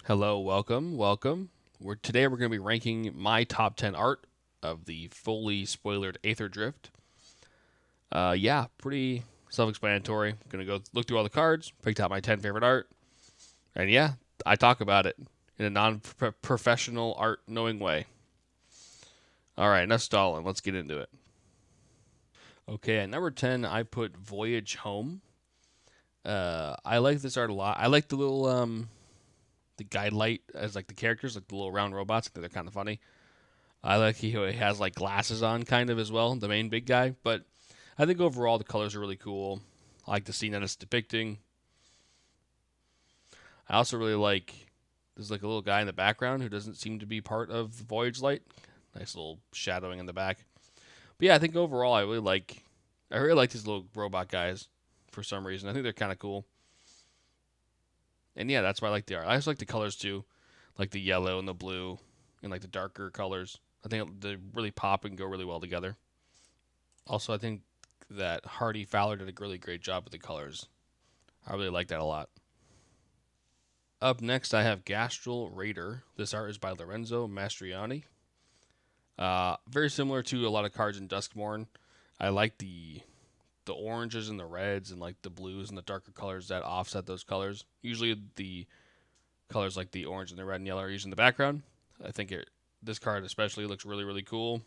Hello, welcome. Today we're going to be ranking my top 10 art of the fully spoilered Aetherdrift. Yeah, pretty self-explanatory. Going to go look through all the cards, picked out my 10 favorite art, and yeah, I talk about it in a non-professional art knowing way. All right, enough stalling. Let's get into it. Okay, at number 10, I put Voyage Home. I like this art a lot. I like the guide light as like the characters, like the little round robots. I think they're kind of funny. I like he has like glasses on kind of as well, the main big guy. But I think overall the colors are really cool. I like the scene that it's depicting. I also really like there's like a little guy in the background who doesn't seem to be part of the Voyage Light. Nice little shadowing in the back. But yeah, I think overall I really like these little robot guys for some reason. I think they're kind of cool. And yeah, that's why I like the art. I also like the colors too, like the yellow and the blue and like the darker colors. I think they really pop and go really well together. Also, I think that Hardy Fowler did a really great job with the colors. I really like that a lot. Up next, I have Gastral Raider. This art is by Lorenzo Mastriani. Very similar to a lot of cards in Duskmorn. I like the oranges and the reds and like the blues and the darker colors that offset those colors. Usually the colors like the orange and the red and yellow are used in the background. I think this card especially looks really cool.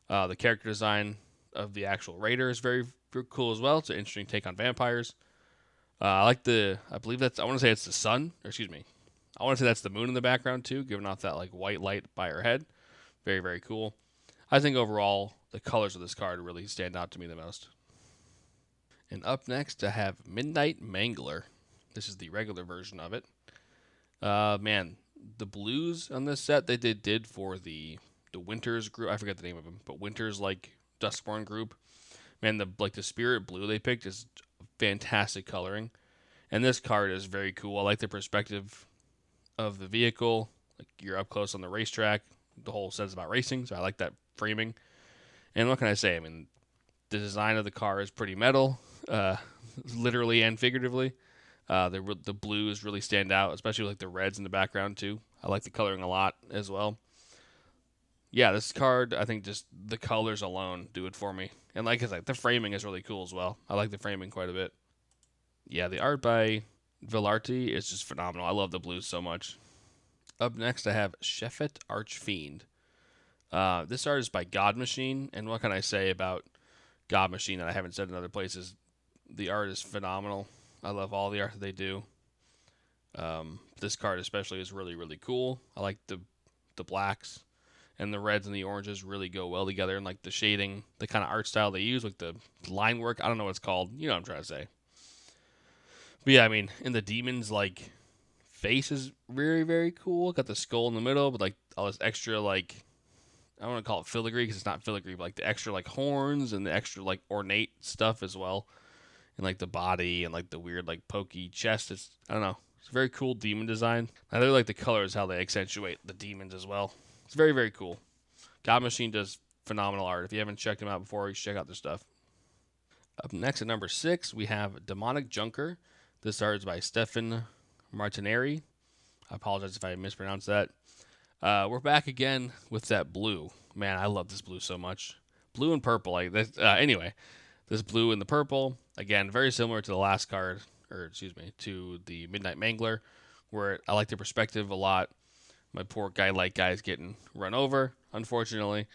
The character design of the actual raider is very cool as well. It's an interesting take on vampires. I like I believe I want to say it's the sun, or excuse me. I want to say that's the moon in the background too, giving off that like white light by her head. Very cool. I think overall, the colors of this card really stand out to me the most. And up next, I have Midnight Mangler. This is the regular version of it. Man, the blues on this set did for the Winters group. I forget the name of them, but Winters like Duskborn group. Man, the spirit blue they picked is fantastic coloring, and this card is very cool. I like the perspective of the vehicle. Like you're up close on the racetrack. The whole set is about racing, so I like that framing. And what can I say? I mean, the design of the car is pretty metal, uh, literally and figuratively. The blues really stand out, especially like the reds in the background too. I like the coloring a lot as well. Yeah, this card, I think just the colors alone do it for me. And like I said, the framing is really cool as well. I like the framing quite a bit. Yeah, the art by Villarti is just phenomenal. I love the blues so much. Up next, I have Sheffet Archfiend. This art is by God Machine, and what can I say about God Machine that I haven't said in other places? The art is phenomenal. I love all the art that they do. This card especially is really cool. I like the blacks and the reds and the oranges really go well together, and like the shading, the kind of art style they use, like the line work. I don't know what it's called. You know what I'm trying to say. But yeah, I mean, in the demons like face is very cool. Got the skull in the middle, but like all this extra like I don't want to call it filigree because it's not filigree, but like the extra like horns and the extra like ornate stuff as well, and like the body and like the weird like pokey chest. It's I don't know. It's a very cool demon design. I really like the colors how they accentuate the demons as well. It's very cool. God Machine does phenomenal art. If you haven't checked them out before, you should check out their stuff. Up next at number 6, we have Demonic Junker. This art is by Stefan Martineri. I apologize if I mispronounced that. We're back again with that blue. Man, I love this blue so much. Blue and purple. Like this, anyway, this blue and the purple again, very similar to the last card, or excuse me, to the Midnight Mangler, where I like the perspective a lot. My poor guy like guy's getting run over, unfortunately.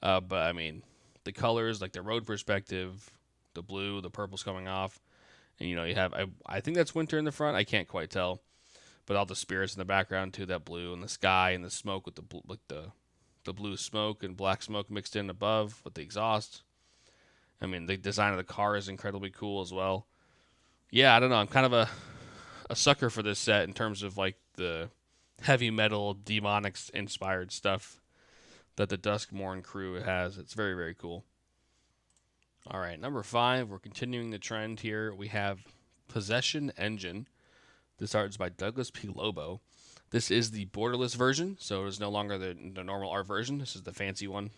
But I mean, the colors, like the road perspective, the blue, the purple's coming off, and you have I think that's winter in the front. I can't quite tell, but all the spirits in the background too, that blue and the sky and the smoke with the blue smoke and black smoke mixed in above with the exhaust. I mean, the design of the car is incredibly cool as well. Yeah, I don't know. I'm kind of a sucker for this set in terms of like the heavy metal demonic inspired stuff that the Duskmorn crew has. It's very cool. All right, number 5, we're continuing the trend here. We have Possession Engine. This art is by Douglas P. Lobo. This is the borderless version, so it is no longer the normal art version. This is the fancy one.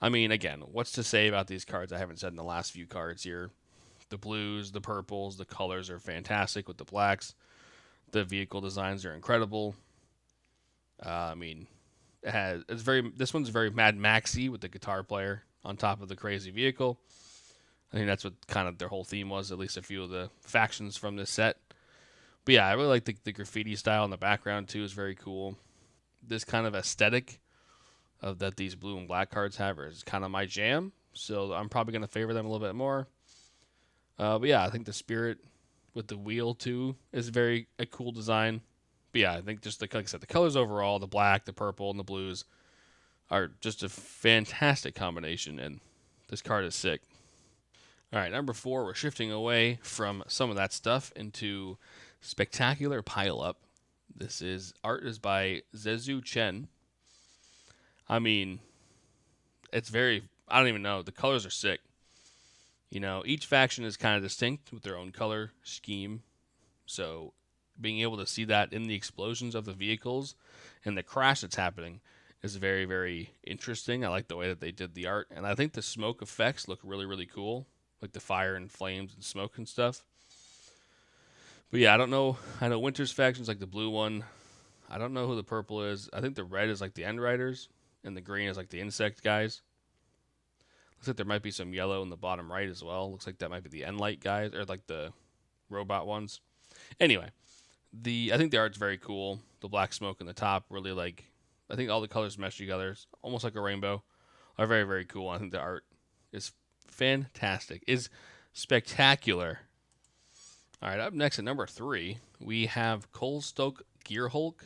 I mean, again, what's to say about these cards I haven't said in the last few cards here? The blues, the purples, the colors are fantastic with the blacks. The vehicle designs are incredible. I mean, it's very this one's very Mad Maxy with the guitar player on top of the crazy vehicle. I think that's what kind of their whole theme was. At least a few of the factions from this set. But yeah, I really like the graffiti style in the background too. Is very cool. This kind of aesthetic of that these blue and black cards have is kind of my jam. So I'm probably going to favor them a little bit more. But yeah, I think the spirit with the wheel too is very a cool design. But yeah, I think just like I said, the colors overall, the black, the purple, and the blues are just a fantastic combination, and this card is sick. All right, number 4, we're shifting away from some of that stuff into Spectacular Pile Up. This is art is by Zezu Chen. I mean, it's very I don't even know. The colors are sick. You know, each faction is kind of distinct with their own color scheme. So being able to see that in the explosions of the vehicles and the crash that's happening is very, very interesting. I like the way that they did the art. And I think the smoke effects look really, really cool. Like the fire and flames and smoke and stuff. But yeah, I don't know. I know Winter's faction's like the blue one. I don't know who the purple is. I think the red is like the End Riders, and the green is like the insect guys. Looks like there might be some yellow in the bottom right as well. Looks like that might be the End Light guys, or like the robot ones. Anyway, I think the art's very cool. The black smoke in the top, really like. I think all the colors mesh together, it's almost like a rainbow. Are very, very cool. I think the art is fantastic. Is spectacular. All right, up next at number 3, we have Coalstoke Gear Hulk,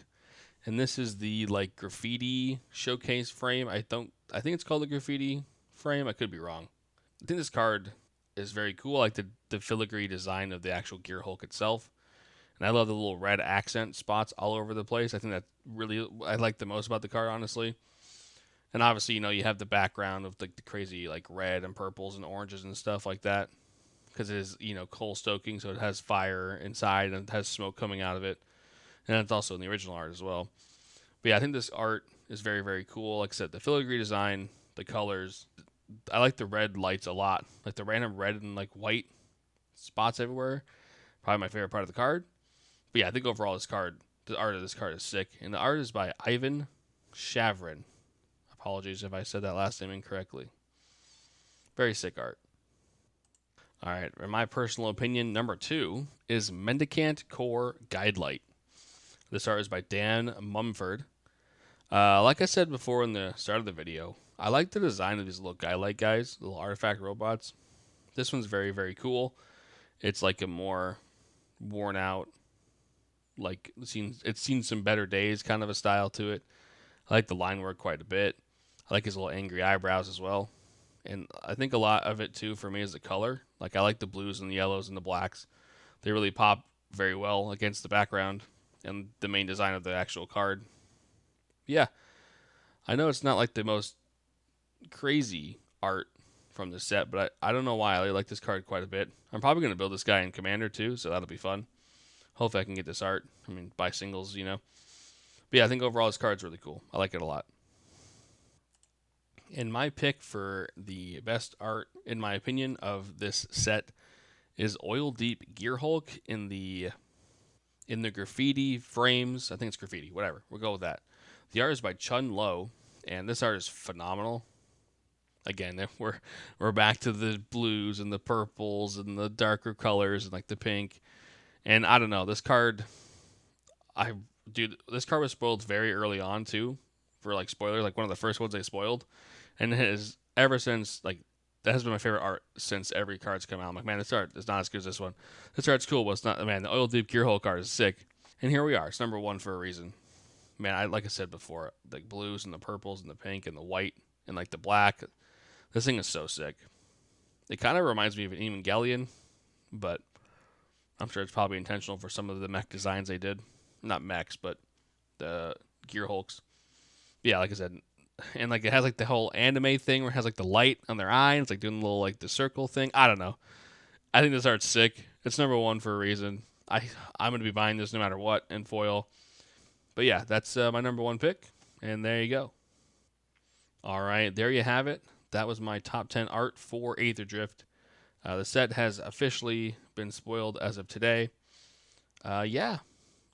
and this is the like graffiti showcase frame. I think it's called the graffiti frame. I could be wrong. I think this card is very cool. I like the filigree design of the actual Gear Hulk itself, and I love the little red accent spots all over the place. I think that really I like the most about the card, honestly. And obviously, you know, you have the background of like the crazy like red and purples and oranges and stuff like that, because it is, you know, coal stoking, so it has fire inside and it has smoke coming out of it, and it's also in the original art as well. But yeah, I think this art is very, very cool. Like I said, the filigree design, the colors. I like the red lights a lot, like the random red and like white spots everywhere. Probably my favorite part of the card. But yeah, I think overall the art of this card is sick, and the art is by Ivan Shavrin. Apologies if I said that last name incorrectly. Very sick art. All right, in my personal opinion, number 2 is Mendicant Core Guidelight. This art is by Dan Mumford. Like I said before in the start of the video, I like the design of these little guidelight guys, little artifact robots. This one's very, very cool. It's like a more worn out, like it's seen some better days kind of a style to it. I like the line work quite a bit. I like his little angry eyebrows as well. And I think a lot of it too for me is the color. Like I like the blues and the yellows and the blacks. They really pop very well against the background and the main design of the actual card. Yeah, I know it's not like the most crazy art from the set, but I don't know why I like this card quite a bit. I'm probably going to build this guy in Commander too, so that'll be fun. Hopefully I can get this art. I mean, buy singles, you know. But yeah, I think overall this card's really cool. I like it a lot. And my pick for the best art, in my opinion, of this set is Oil Deep Gear Hulk in the graffiti frames. I think it's graffiti, whatever. We'll go with that. The art is by Chun Lo, and this art is phenomenal. Again, we're back to the blues and the purples and the darker colors and like the pink. And I don't know, I this card was spoiled very early on too, for like spoilers, like one of the first ones they spoiled, and it has ever since like that has been my favorite art since every card's come out. I'm like, man, this art is not as good as this one. This art's cool, but it's not. Man, the Oil Deep Gear Hole card is sick, and here we are. It's number 1 for a reason. Man, I like I said before, the blues and the purples and the pink and the white and like the black. This thing is so sick. It kind of reminds me of an Evangelion, but I'm sure it's probably intentional for some of the mech designs they did. Not mechs, but the Gear Hulks. Yeah, like I said, and like it has like the whole anime thing where it has like the light on their eye. And it's like doing the little like the circle thing. I don't know. I think this art's sick. It's number 1 for a reason. I'm gonna be buying this no matter what in foil. But yeah, that's my number 1 pick, and there you go. All right, there you have it. That was my top 10 art for Aetherdrift. The set has officially been spoiled as of today. Yeah,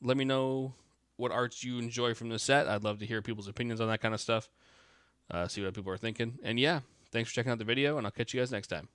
Let me know what arts you enjoy from the set. I'd love to hear people's opinions on that kind of stuff. See what people are thinking. And yeah, thanks for checking out the video, and I'll catch you guys next time.